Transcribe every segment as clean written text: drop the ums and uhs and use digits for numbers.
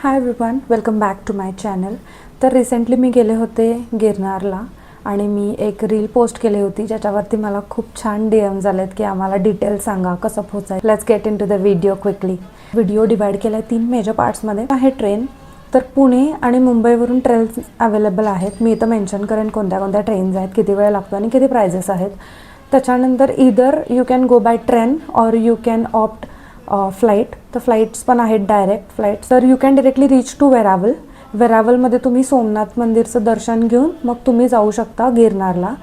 High everyone, welcome back to my channel. तर recently मी गेले होते गिरनारला आणि मी एक रील पोस्ट केली होती ज्याच्यावरती मला खूप छान DM झालेत की आम्हाला डिटेल सांगा कसं पोहोचायचं. Let's get into the video quickly. Video divide केला आहे 3 मेजर पार्ट्समध्ये. आहे ट्रेन. तर पुणे आणि मुंबईवरून ट्रेन्स अवेलेबल आहेत. मी इथं मेन्शन करेन कोणत्या कोणत्या ट्रेन्स आहेत, किती वेळ लागतो आणि किती प्राइजेस आहेत. त्याच्यानंतर either you can go by train or you can opt flight. तर फ्लाईट्स पण आहेत, डायरेक्ट फ्लाईट्स. तर you can directly reach to Veraval. वेरावलमध्ये तुम्ही सोमनाथ मंदिरचं दर्शन घेऊन मग तुम्ही जाऊ शकता गिरनारला.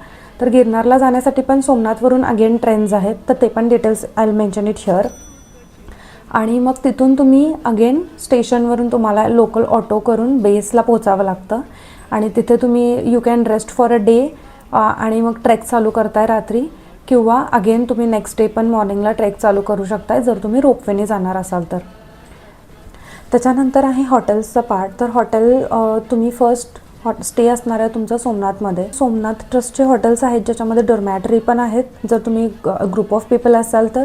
तर गिरनारला जाण्यासाठी पण सोमनाथवरून अगेन ट्रेन्स आहेत, तर ते पण details I will mention it here. आणि मग तिथून तुम्ही अगेन स्टेशनवरून तुम्हाला लोकल ऑटो करून बेसला पोचावं लागतं आणि तिथे तुम्ही you can rest for a day आणि मग ट्रेक चालू करताय रात्री, किंवा अगेन तुम्ही नेक्स्ट डे पण मॉर्निंगला ट्रेक चालू करू शकताय जर तुम्ही रोपवेने जाणार असाल तर. त्याच्यानंतर आहे हॉटेल्सचा पार्ट. तर हॉटेल तुम्ही फर्स्ट स्टे असणार आहे तुमचं सोमनाथमध्ये. सोमनाथ ट्रस्टचे हॉटेल्स आहेत ज्याच्यामध्ये डॉर्मॅटरी पण आहेत जर तुम्ही ग्रुप ऑफ पीपल असाल तर,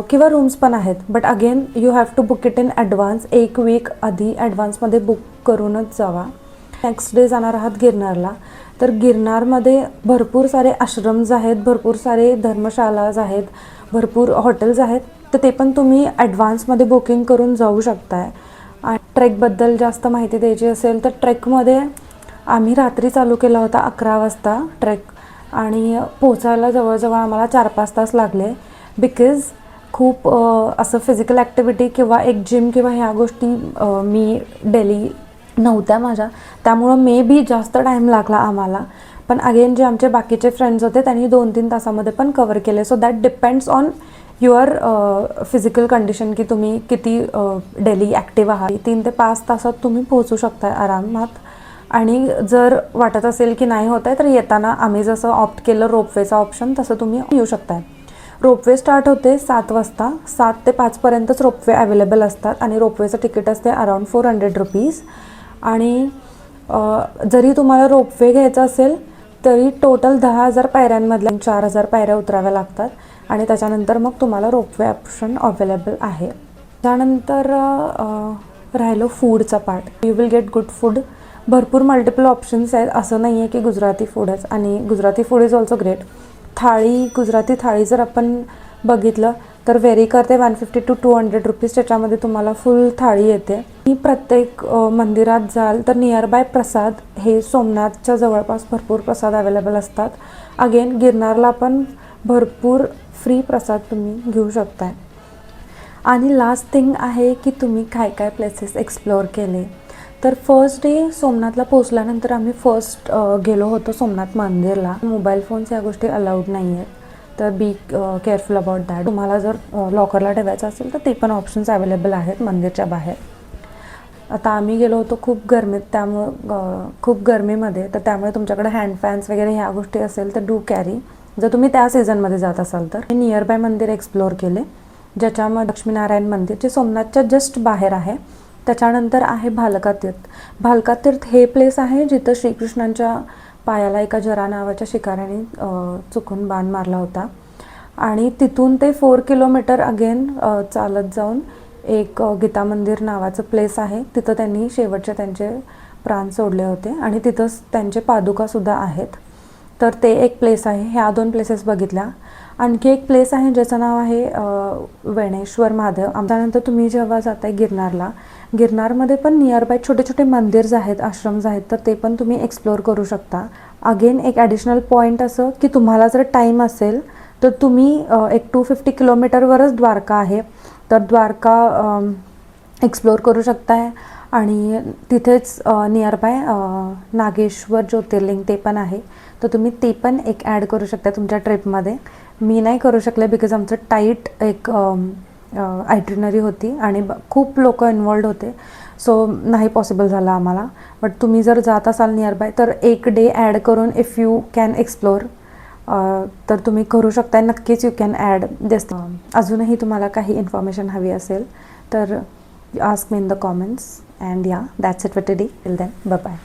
किंवा रूम्स पण आहेत. But again you have to book it in advance. 1 week आधी ॲडव्हान्समध्ये बुक करूनच जावा. नेक्स्ट डे जाणार आहात गिरनारला. तर गिरनारमध्ये भरपूर सारे आश्रम्स आहेत, भरपूर सारे धर्मशालाज आहेत, भरपूर हॉटेल्स आहेत. तर ते पण तुम्ही ॲडव्हान्समध्ये बुकिंग करून जाऊ शकताय. आणि ट्रेकबद्दल जास्त माहिती द्यायची असेल तर ट्रेकमध्ये आम्ही रात्री चालू केला होता 11 वाजता ट्रेक, आणि पोचायला जवळजवळ आम्हाला 4-5 तास लागले. बिकॉज खूप असं फिजिकल ॲक्टिव्हिटी किंवा एक जिम किंवा ह्या गोष्टी मी डेली नव्हत्या माझ्या, त्यामुळं मे बी जास्त टाईम लागला आम्हाला. पण अगेन जे आमचे बाकीचे फ्रेंड्स होते त्यांनी 2-3 तासामध्ये पण कवर केले. So that depends on your physical condition की तुम्ही किती डेली ॲक्टिव्ह आहात. 3 ते 5 तासात तुम्ही पोहोचू शकता आरामात. आणि जर वाटत असेल की नाही होत आहे तर येताना आम्ही जसं ऑप्ट केलं रोपवेचा ऑप्शन तसं तुम्ही येऊ शकताय. रोपवे स्टार्ट होते 7 वाजता. 7 ते 5पर्यंतच रोपवे अवेलेबल असतात आणि रोपवेचं तिकीट असते अराउंड 400 रुपीज. आणि जरी तुम्हाला रोपवे घ्यायचं असेल तरी टोटल 10,000 पायऱ्यांमधल्या 4,000 पायऱ्या उतराव्या लागतात आणि त्याच्यानंतर मग तुम्हाला रोपवे ऑप्शन अवेलेबल आहे. त्यानंतर राहिलं फूडचा part. You will get good food. भरपूर मल्टिपल ऑप्शन्स आहेत. असं नाही आहे की गुजराती फूडच, आणि Gujarati food is also great. Gujarati thali जर आपण बघितलं तर व्हेरी करते 150 to 200 रुपीज. त्याच्यामध्ये तुम्हाला फुल थाळी येते. प्रत्येक मंदिरात जाल तर नियरबाय प्रसाद हे सोमनाथच्या जवळपास भरपूर प्रसाद अवेलेबल असतात. अगेन गिरनारला पण भरपूर फ्री प्रसाद तुम्ही घेऊ शकताय. आणि लास्ट थिंग आहे की तुम्ही काय काय प्लेसेस एक्सप्लोअर केले. तर फर्स्ट डे सोमनाथला पोचल्यानंतर आम्ही फर्स्ट गेलो होतो सोमनाथ मंदिरला. मोबाईल फोन्स या गोष्टी अलाउड नाही आहेत, तर बी केअरफुल अबाउट दॅट. तुम्हाला जर लॉकरला ठेवायचं असेल तर ते पण ऑप्शन्स अवेलेबल आहेत मंदिरच्या बाहेर. आता आम्ही गेलो होतो खूप गरमीत, त्यामुळं खूप गरमीमध्ये, तर त्यामुळे तुमच्याकडे हँड फॅन्स वगैरे ह्या गोष्टी असेल तर डू कॅरी जर तुम्ही त्या सीझनमध्ये जात असाल तर. नियरबाय मंदिर एक्सप्लोअर केले ज्याच्यामध्ये लक्ष्मीनारायण मंदिर जे सोमनाथच्या जस्ट बाहेर आहे. त्याच्यानंतर आहे भालका तीर्थ. भालका तीर्थ हे प्लेस आहे जिथं श्रीकृष्णांच्या पायाला एका जरा नावाच्या शिकाऱ्याने चुकून बाण मारला होता. आणि तिथून ते 4 किलोमीटर अगेन चालत जाऊन एक गीता मंदिर नावाचं प्लेस आहे. तिथं त्यांनी शेवटचे त्यांचे प्राण सोडले होते आणि तिथंच त्यांचे पादुकासुद्धा आहेत. तर ते एक प्लेस आहे. ह्या 2 प्लेसेस बघितल्या. आणखी एक प्लेस आहे ज्याचं नाव आहे वेणेश्वर महादेव. त्यानंतर तुम्ही जेव्हा जाताय गिरनारला, गिरनारमध्ये पण नियरबाय छोटे छोटे मंदिर्स आहेत, आश्रम्स आहेत, तर ते पण तुम्ही एक्सप्लोअर करू शकता. अगेन एक ॲडिशनल पॉईंट असं की तुम्हाला जर टाईम असेल तर तुम्ही एक 250 किलोमीटरवरच द्वारका आहे, तर द्वारका एक्सप्लोअर करू शकताय. आणि तिथेच नियरबाय नागेश्वर ज्योतिर्लिंग ते पण आहे, तर तुम्ही ते पण एक ॲड करू शकता तुमच्या ट्रिपमध्ये. मी नाही करू शकले बिकॉज आमचं टाईट एक आयटिनरी होती आणि खूप लोक इन्वॉल्ड होते, सो नाही पॉसिबल झालं आम्हाला. बट तुम्ही जर जात असाल नियरबाय तर एक डे ॲड करून इफ यू कॅन एक्सप्लोअर तर तुम्ही करू शकता. नक्कीच यू कॅन ॲड दिस. अजूनही तुम्हाला काही इन्फॉर्मेशन हवी असेल तर ask me in the comments. And yeah, that's it for today. Till then, bye bye.